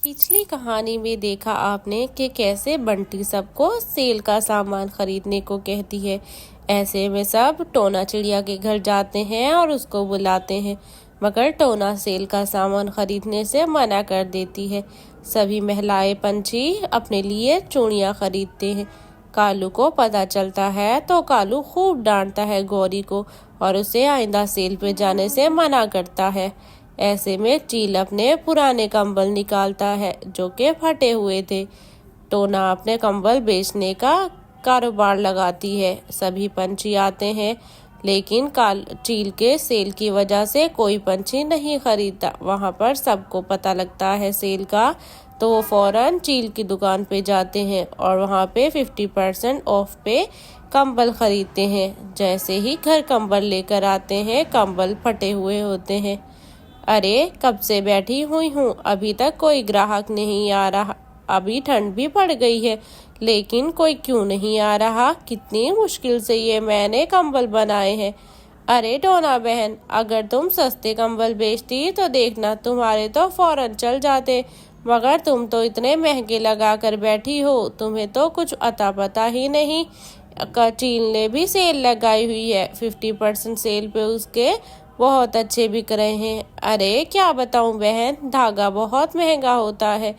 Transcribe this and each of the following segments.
पिछली कहानी में देखा आपने कि कैसे बंटी सबको सेल का सामान खरीदने को कहती है। ऐसे में सब टोना चिड़िया के घर जाते हैं और उसको बुलाते हैं, मगर टोना सेल का सामान खरीदने से मना कर देती है। सभी महिलाएं पंछी अपने लिए चूड़ियां खरीदते हैं। कालू को पता चलता है तो कालू खूब डांटता है गौरी को और उसे आइंदा सेल पे जाने से मना करता है। ऐसे में चील अपने पुराने कंबल निकालता है जो कि फटे हुए थे। टोना अपने कंबल बेचने का कारोबार लगाती है। सभी पंछी आते हैं, लेकिन चील के सेल की वजह से कोई पंछी नहीं खरीदता। वहां पर सबको पता लगता है सेल का, तो वो फौरन चील की दुकान पे जाते हैं और वहां पे 50% ऑफ पे कंबल खरीदते हैं। जैसे ही घर कंबल लेकर आते हैं, कंबल फटे हुए होते हैं। अरे, कब से बैठी हुई हूँ, अभी तक कोई ग्राहक नहीं आ रहा। अभी ठंड भी पड़ गई है, लेकिन कोई क्यों नहीं आ रहा। कितनी मुश्किल से ये मैंने कंबल बनाए हैं। अरे टोना बहन, अगर तुम सस्ते कंबल बेचती तो देखना, तुम्हारे तो फौरन चल जाते, मगर तुम तो इतने महंगे लगा कर बैठी हो, तुम्हें तो कुछ अता पता ही नहीं। चील ने भी सेल लगाई हुई है, 50% सेल पे उसके बहुत अच्छे बिक रहे हैं। अरे क्या बताऊं बहन, धागा बहुत महंगा होता है।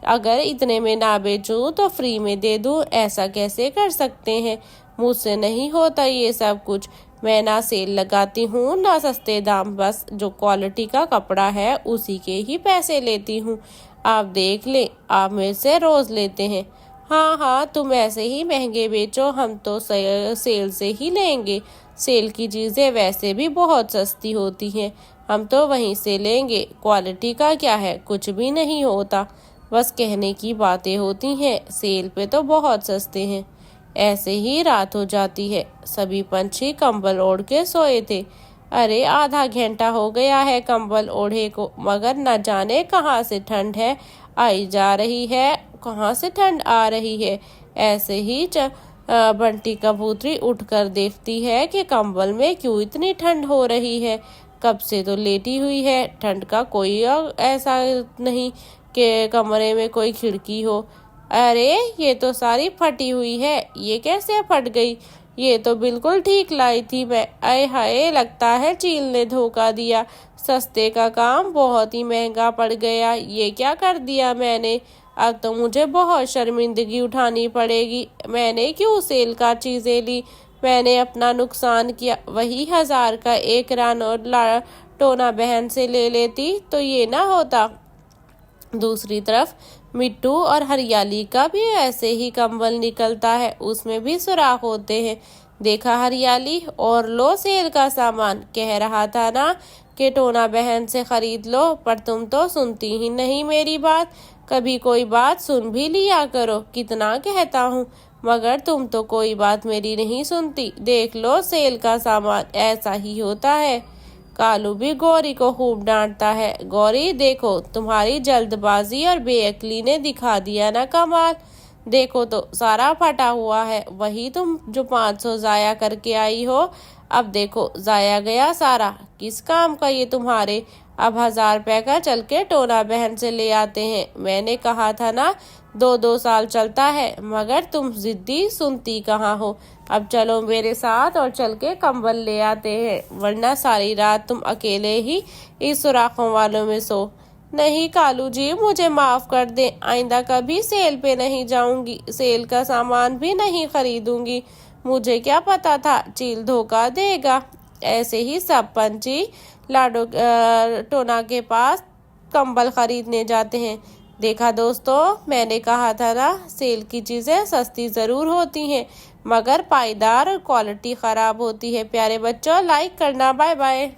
अगर इतने में ना बेचूं तो फ्री में दे दूं, ऐसा कैसे कर सकते हैं। मुझसे नहीं होता ये सब कुछ। मैं ना सेल लगाती हूँ ना सस्ते दाम, बस जो क्वालिटी का कपड़ा है उसी के ही पैसे लेती हूँ। आप देख ले, आप मेरे से रोज लेते हैं। हाँ हाँ, तुम ऐसे ही महंगे बेचो, हम तो सेल से ही लेंगे। सेल की चीज़ें वैसे भी बहुत सस्ती होती हैं, हम तो वहीं से लेंगे। क्वालिटी का क्या है, कुछ भी नहीं होता, बस कहने की बातें होती हैं। सेल पे तो बहुत सस्ते हैं। ऐसे ही रात हो जाती है। सभी पंछी कंबल ओढ़ के सोए थे। अरे आधा घंटा हो गया है कंबल ओढ़े को, मगर न जाने कहाँ से ठंड है आई जा रही है, कहाँ से ठंड आ रही है। ऐसे ही बंटी कबूतरी उठकर देखती है कि कंबल में क्यों इतनी ठंड हो रही है। कब से तो लेटी हुई है, ठंड का कोई ऐसा नहीं कि कमरे में कोई खिड़की हो। अरे ये तो सारी फटी हुई है, ये कैसे फट गई। ये तो बिल्कुल ठीक लाई थी मैं। आय हाय, लगता है चील ने धोखा दिया। सस्ते का काम बहुत ही महंगा पड़ गया। ये क्या कर दिया मैंने, अब तो मुझे बहुत शर्मिंदगी उठानी पड़ेगी। मैंने क्यों सेल का चीज़ें ली, मैंने अपना नुकसान किया। वही 1000 का एक रन और टोना बहन से ले लेती तो ये ना होता। दूसरी तरफ मिट्टू और हरियाली का भी ऐसे ही कंबल निकलता है, उसमें भी सुराख होते हैं। देखा हरियाली, और लो सेल का सामान। कह रहा था ना कि टोना बहन से खरीद लो, पर तुम तो सुनती ही नहीं मेरी बात। कभी कोई बात सुन भी लिया करो, कितना कहता हूँ, मगर तुम तो कोई बात मेरी नहीं सुनती। देख लो सेल का सामान, ऐसा ही होता है। कालू भी गौरी को खूब डांटता है। गौरी देखो, तुम्हारी जल्दबाजी और बेअक्ली ने दिखा दिया ना कमाल। देखो तो सारा फटा हुआ है, वही तुम जो 500 जाया करके आई हो, अब देखो जाया गया सारा। किस काम का ये तुम्हारे। अब 1000 रुपए का चल के टोना बहन से ले आते हैं। मैंने कहा था ना 2-2 साल चलता है, मगर तुम जिद्दी सुनती कहाँ हो। अब चलो मेरे साथ और चल के कंबल ले आते हैं, वरना सारी रात तुम अकेले ही इस सुराखों वालों में सो। नहीं कालू जी, मुझे माफ कर दे, आइंदा कभी सेल पे नहीं जाऊंगी, सेल का सामान भी नहीं खरीदूंगी। मुझे क्या पता था चील धोखा देगा। ऐसे ही सब पंछी टोना के पास कंबल खरीदने जाते हैं। देखा दोस्तों, मैंने कहा था ना, सेल की चीज़ें सस्ती ज़रूर होती हैं, मगर पाईदार और क्वालिटी ख़राब होती है। प्यारे बच्चों, लाइक करना। Bye bye.